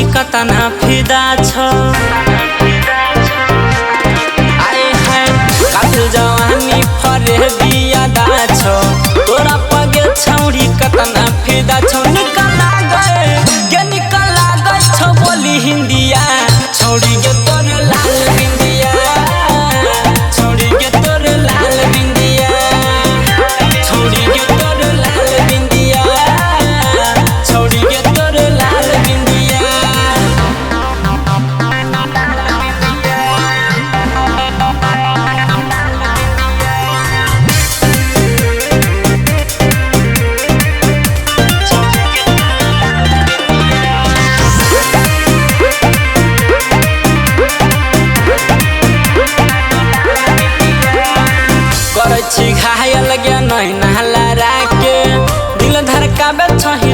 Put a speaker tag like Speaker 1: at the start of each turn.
Speaker 1: छौरी कतना फिदा छ आए है कातिल जवानी फरे बिया दा छ तोरा पगे छौरी कतना फिदा छ निकला गए छौ बोली हिंदिया छौरी के तोर लाल बिंदिया छौरी के तोर लाल बिंदिया छौरी के तोर लाल बिंदिया छौरी के तोर लाल बिंदिया घायल गे नहीं नहला के दिल धड़काबे छही